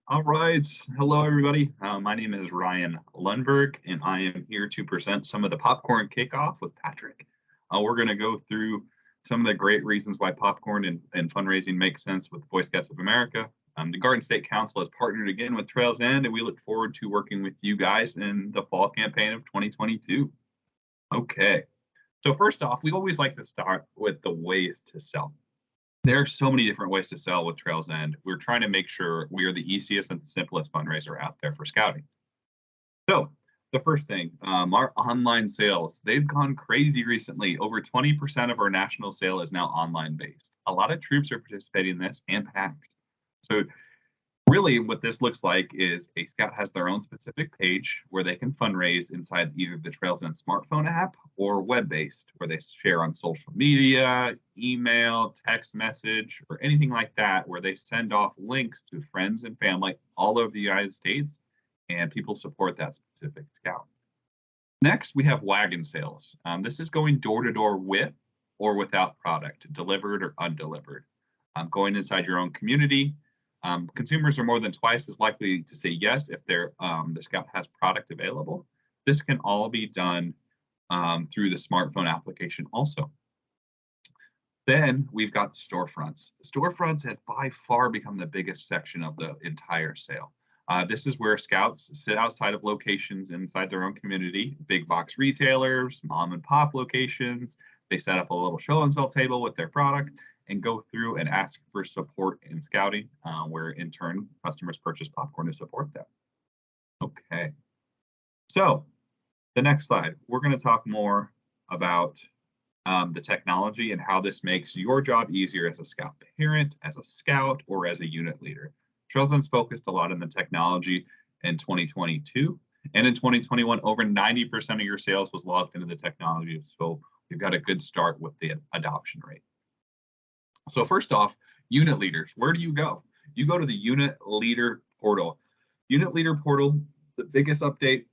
All right. Hello, everybody. My name is Ryan Lundberg, and I am here to present some of the popcorn kickoff with Patrick. We're going to go through some of the great reasons why popcorn and fundraising makes sense with the Boy Scouts of America. The Garden State Council has partnered again with Trails End, and we look forward to working with you guys in the fall campaign of 2022. Okay. So first off, we always like to start with the ways to sell. There are so many different ways to sell with Trails End. We're trying to make sure we are the easiest and the simplest fundraiser out there for scouting. So the first thing, our online sales, they've gone crazy recently. Over 20% of our national sale is now online based. A lot of troops are participating in this and packed. So really what this looks like is a scout has their own specific page where they can fundraise inside either the Trails End smartphone app or web-based, where they share on social media, email, text message, or anything like that, where they send off links to friends and family all over the United States, and people support that specific scout. Next, we have wagon sales. This is going door to door with or without product, delivered or undelivered. Going inside your own community. Consumers are more than twice as likely to say yes if the scout has product available. This can all be done through the smartphone application also. Then we've got the storefronts. The storefronts has by far become the biggest section of the entire sale. This is where scouts sit outside of locations inside their own community, big box retailers, mom and pop locations. They set up a little show and sell table with their product and go through and ask for support in scouting, where in turn customers purchase popcorn to support them. Okay, so the next slide, we're going to talk more about the technology and how this makes your job easier as a scout parent, as a scout, or as a unit leader. Trails End's focused a lot on the technology in 2022, and in 2021, over 90% of your sales was logged into the technology, so you've got a good start with the adoption rate. So first off, unit leaders, where do you go? You go to the unit leader portal. Unit leader portal, the biggest update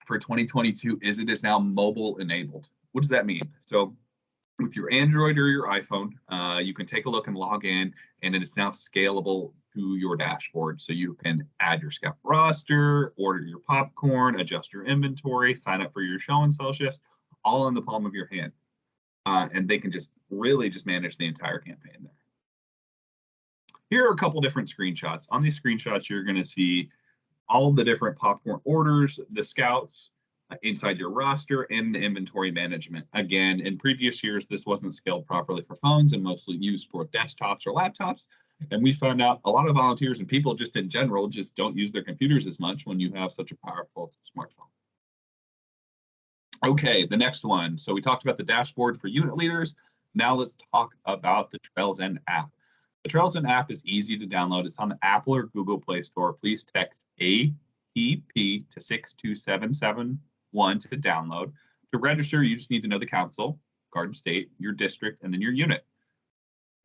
for 2022 is it is now mobile enabled. What does that mean? So with your Android or your iPhone, you can take a look and log in, and it is now scalable to your dashboard. So you can add your scout roster, order your popcorn, adjust your inventory, sign up for your show and sell shifts, all in the palm of your hand. And they can just really just manage the entire campaign there. Here are a couple different screenshots. On these screenshots, you're going to see all the different popcorn orders, the scouts inside your roster, and the inventory management. Again, in previous years, this wasn't scaled properly for phones and mostly used for desktops or laptops. And we found out a lot of volunteers and people just in general just don't use their computers as much when you have such a powerful smartphone. Okay, the next one. So we talked about the dashboard for unit leaders. Now let's talk about the Trails End app. The Trails End app is easy to download. It's on the Apple or Google Play Store. Please text APP to 62771 to download. To register, you just need to know the council, Garden State, your district, and then your unit.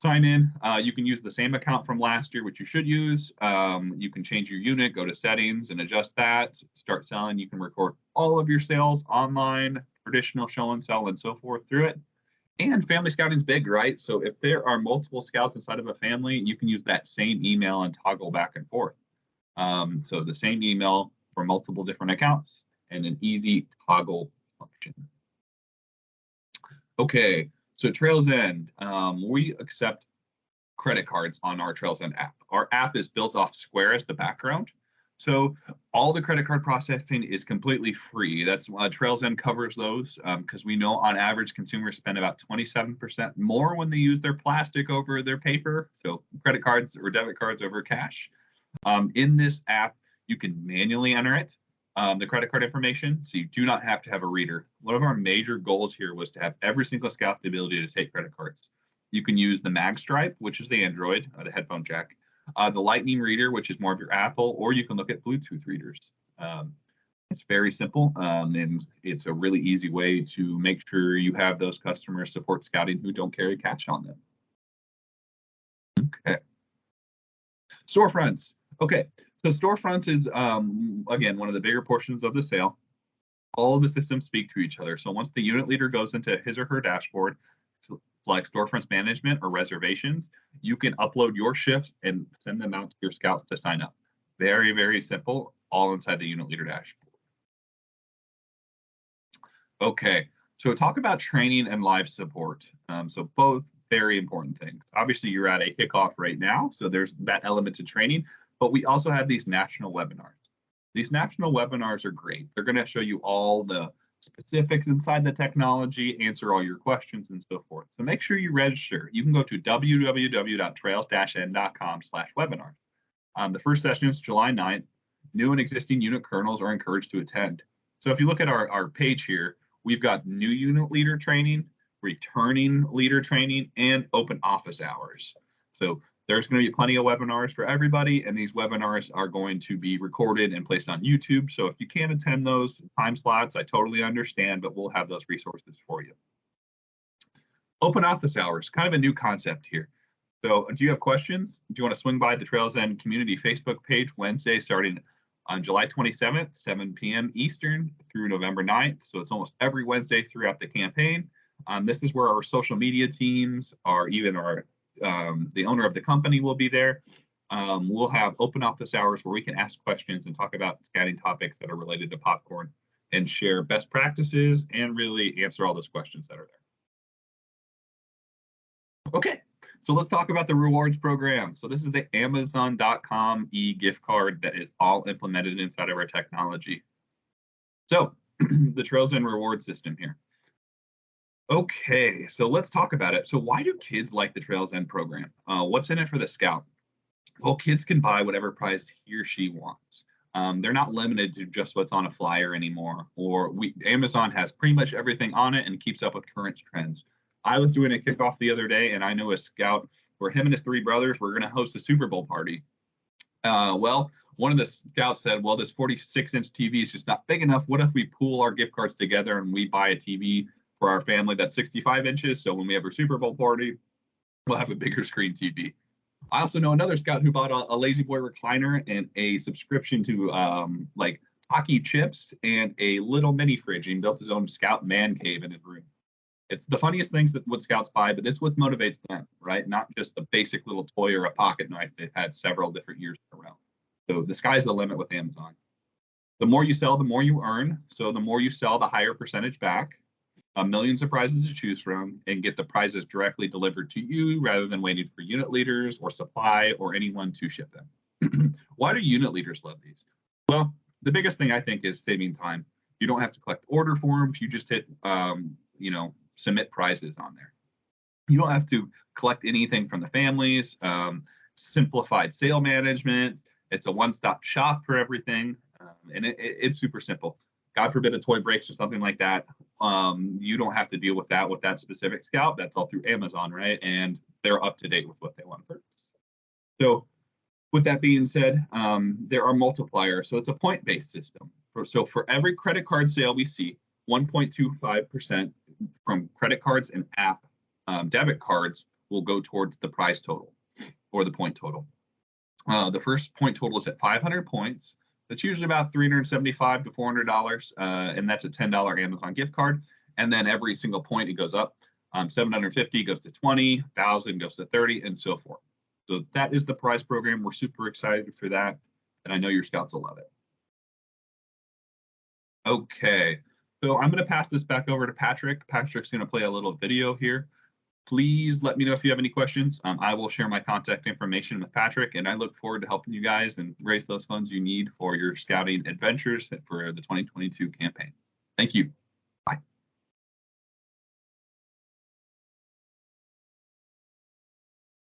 Sign in. You can use the same account from last year, which you should use. You can change your unit, go to settings and adjust that, start selling. You can record all of your sales online, traditional show and sell, and so forth through it. And family scouting is big, right? So if there are multiple scouts inside of a family, you can use that same email and toggle back and forth. So the same email for multiple different accounts and an easy toggle function. Okay. So Trails End, we accept credit cards on our Trails End app. Our app is built off Square as the background. So all the credit card processing is completely free. That's why Trails End covers those, because we know on average consumers spend about 27% more when they use their plastic over their paper. So credit cards or debit cards over cash. In this app, you can manually enter it. The credit card information, so you do not have to have a reader. One of our major goals here was to have every single scout the ability to take credit cards. You can use the mag stripe, which is the Android, the headphone jack, the lightning reader, which is more of your Apple, or you can look at Bluetooth readers. It's very simple, and it's a really easy way to make sure you have those customers support scouting who don't carry cash on them. Okay. Storefronts. Okay. So storefronts is, again, one of the bigger portions of the sale. All of the systems speak to each other. So once the unit leader goes into his or her dashboard, like storefronts management or reservations, you can upload your shifts and send them out to your scouts to sign up. Very, very simple, all inside the unit leader dashboard. Okay, so talk about training and live support. So both very important things. Obviously, you're at a kickoff right now, so there's that element to training, but we also have these national webinars. These national webinars are great. They're going to show you all the specifics inside the technology, answer all your questions, and so forth. So make sure you register. You can go to www.trails-n.com/webinar. The first session is July 9th. New and existing unit colonels are encouraged to attend. So if you look at our page here, we've got new unit leader training, returning leader training, and open office hours. So there's going to be plenty of webinars for everybody, and these webinars are going to be recorded and placed on YouTube. So if you can't attend those time slots, I totally understand, but we'll have those resources for you. Open office hours, kind of a new concept here. So do you have questions? Do you want to swing by the Trails End Community Facebook page Wednesday starting on July 27th, 7 p.m. Eastern through November 9th. So it's almost every Wednesday throughout the campaign. This is where our social media teams, even the owner of the company will be there. We'll have open office hours where we can ask questions and talk about scouting topics that are related to popcorn and share best practices and really answer all those questions that are there. Okay. So let's talk about the rewards program. So this is the Amazon.com e-gift card that is all implemented inside of our technology. So the Trails End reward system here. Okay, so let's talk about it. So why do kids like the Trails End program? What's in it for the scout? Well, kids can buy whatever prize he or she wants. They're not limited to just what's on a flyer anymore. Amazon has pretty much everything on it and keeps up with current trends. I was doing a kickoff the other day, and I know a scout where him and his 3 brothers were going to host a Super Bowl party. Well, one of the scouts said, well, this 46-inch TV is just not big enough. What if we pool our gift cards together and we buy a TV for our family that's 65 inches? So when we have our Super Bowl party, we'll have a bigger screen TV. I also know another scout who bought a Lazy Boy recliner and a subscription to like hockey chips and a little mini fridge, and built his own scout man cave in his room. It's the funniest things that what scouts buy, but it's what motivates them, right? Not just a basic little toy or a pocket knife they've had several different years in a row. So the sky's the limit with Amazon. The more you sell, the more you earn. So the more you sell, the higher percentage back. Millions of prizes to choose from, and get the prizes directly delivered to you rather than waiting for unit leaders or supply or anyone to ship them. Why do unit leaders love these? Well, the biggest thing I think is saving time. You don't have to collect order forms. You just hit, submit prizes on there. You don't have to collect anything from the families. Simplified sale management. It's a one-stop shop for everything, and it's super simple. God forbid a toy breaks or something like that. You don't have to deal with that specific scout. That's all through Amazon, right? And they're up to date with what they want to purchase. So with that being said, there are multipliers. So it's a point-based system. So for every credit card sale we see, 1.25% from credit cards and app debit cards will go towards the prize total or the point total. The first point total is at 500 points. That's usually about $375 to $400, and that's a $10 Amazon gift card. And then every single point it goes up. 750 goes to 20, 1,000 goes to 30, and so forth. So that is the prize program. We're super excited for that, and I know your scouts will love it. Okay, so I'm going to pass this back over to Patrick. Patrick's going to play a little video here. Please let me know if you have any questions. I will share my contact information with Patrick, and I look forward to helping you guys and raise those funds you need for your scouting adventures for the 2022 campaign. Thank you. Bye.